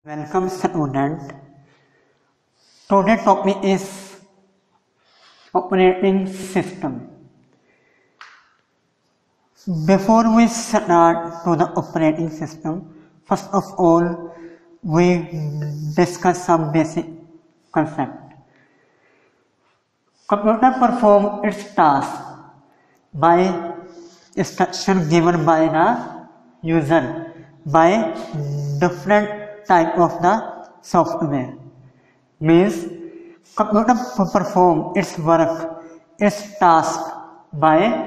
Welcome student. Today's topic is operating system. Before we start to the operating system, first of all we discuss some basic concept. Computer perform its task by instruction given by the user by different type of the software. Means computer perform its work, its task by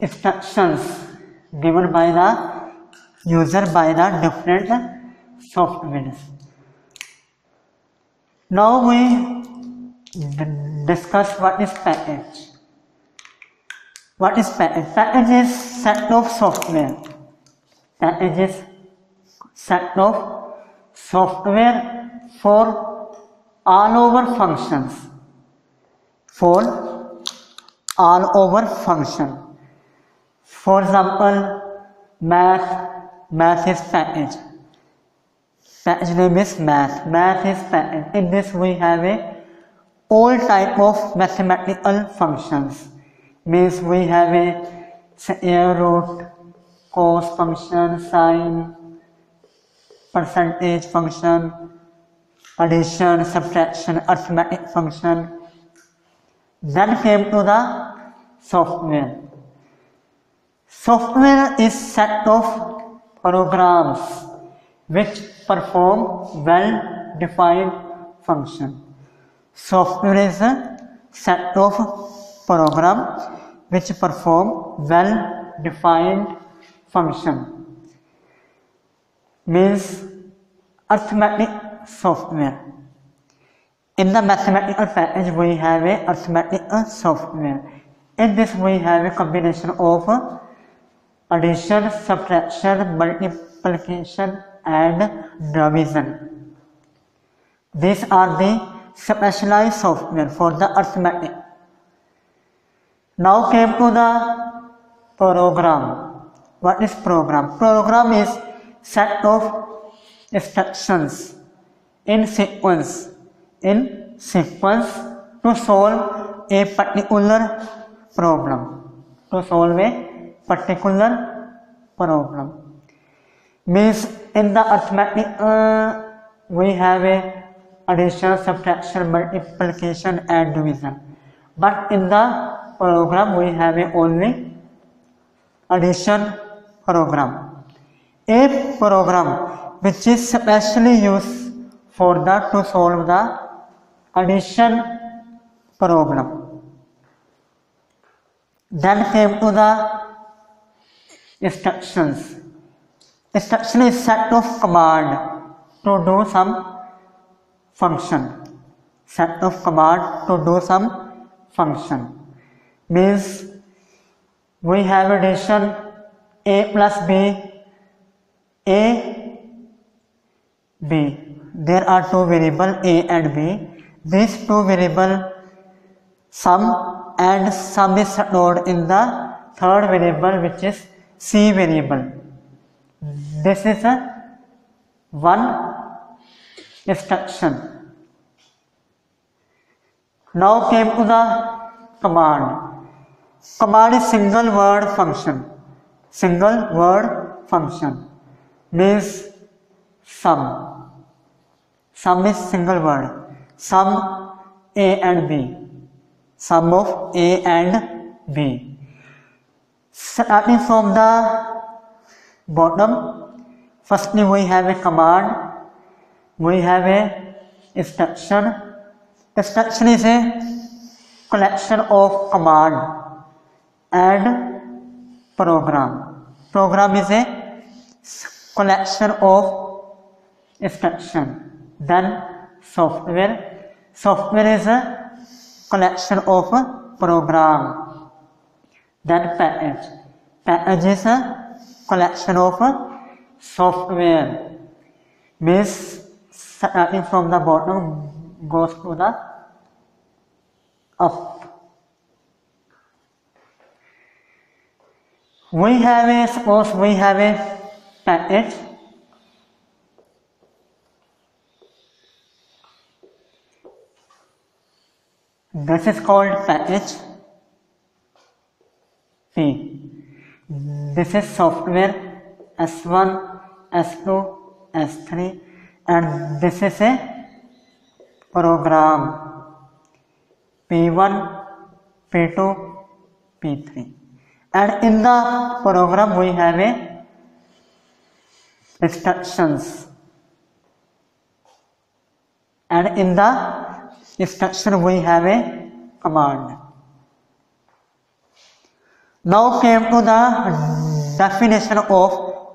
instructions given by the user by the different softwares. Now we discuss what is package. What is package? Package is set of software. Package is set of software for all over functions. For all over function. For example, math is package. Package name is math. Math is package. In this we have all type of mathematical functions. Means we have square root, cos function, sine, percentage function, addition, subtraction, arithmetic function. Then came to the software. Software is set of programs which perform well-defined function. Software is a set of programs which perform well-defined function. Means arithmetic software. In the mathematical package we have a arithmetical software. In this we have a combination of addition, subtraction, multiplication and division. These are the specialized software for the arithmetic. Now came to the program. What is program? Program is set of instructions in sequence to solve a particular problem. To solve a particular problem. Means in the arithmetic we have a addition, subtraction, multiplication and division. But in the program we have a only addition program. A program which is specially used for to solve the addition problem. Then came to the instructions. Instruction is set of command to do some function. Set of command to do some function. Means we have addition a plus b, a, b. There are two variables a and b. These two variables sum and sum is stored in the third variable which is c variable. This is one instruction. Now came to the command. Command is single word function. Single word function means sum. Sum is single word. Sum a and b. Sum of a and b. Starting from the bottom, firstly we have a command. We have a instruction. Instruction is a collection of command and program. Program is a collection of instruction. Then software. Software is a collection of program. Then package. Package is a collection of software. Means starting from the bottom goes to the up. Suppose we have a package This is called package P. This is software S1, S2, S3, and this is a program P1, P2, P3. And in the program we have a instructions. And in the instruction we have a command. Now came to the definition of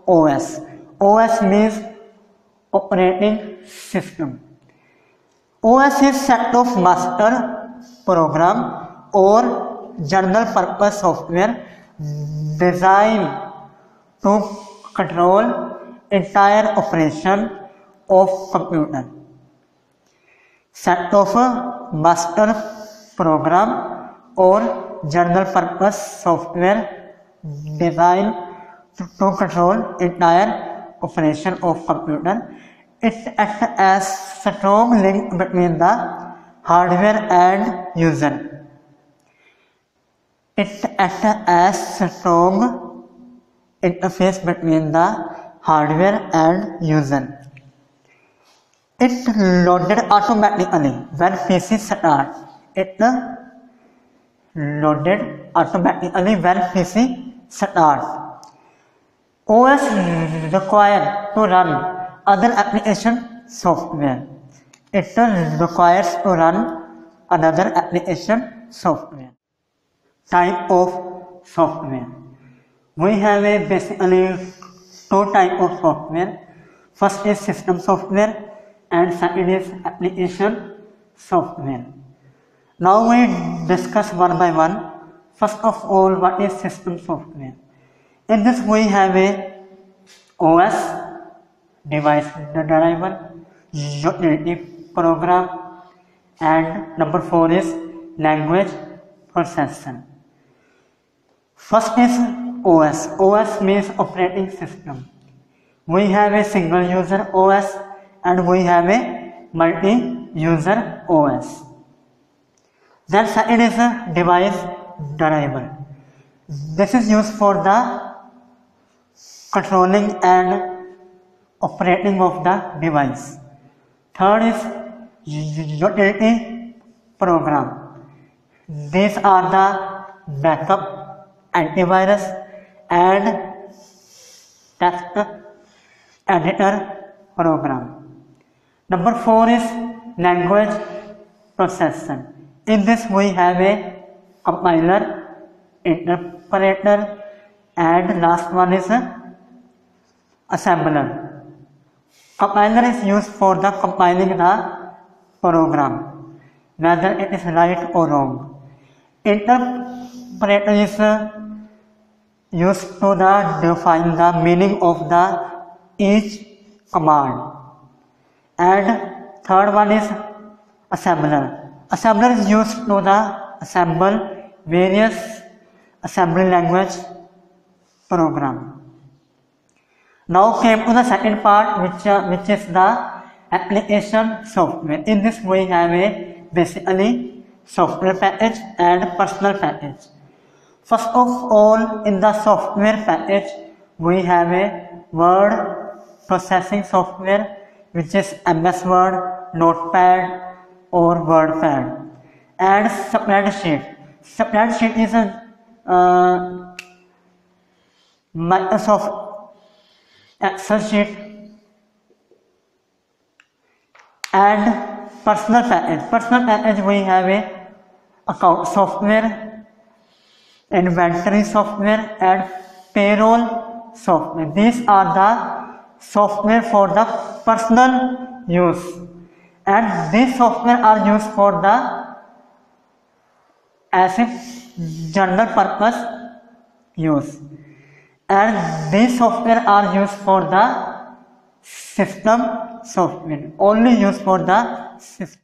OS. OS means operating system. OS is set of master program or general purpose software designed to control entire operation of computer. Set of master program or general purpose software designed to control entire operation of computer. It acts as strong link between the hardware and user. It acts as strong interface between the hardware and user. It loaded automatically when PC start. It loaded automatically when PC start. OS required to run other application software. It requires to run another application software. Type of software. We have a basically two types of software. First is system software and second is application software. Now we discuss one by one. First of all, what is system software? In this we have a OS, device driver, utility program, and number 4 is language processor. First is OS. OS means operating system. We have a single user OS and we have a multi-user OS. Then second is a device driver. This is used for the controlling and operating of the device. Third is utility program. These are the backup, antivirus and text editor program. Number 4 is language processor. In this we have a compiler, interpreter, and last one is assembler. Compiler is used for the compiling the program, whether it is right or wrong. Interpreter is used to define the meaning of the each command. And third one is assembler. Assembler is used to assemble various assembly language program. Now came to the second part, which is the application software. In this we have a basically software package and personal package. First of all, in the software package we have a word processing software, which is MS Word, Notepad or WordPad, and spreadsheet. Spreadsheet is a Microsoft Excel sheet. And personal package. Personal package we have a account software, inventory software, and payroll software. These are the software for the personal use, and these software are used for the as a general purpose use, and these software are used for the system software, only used for the system.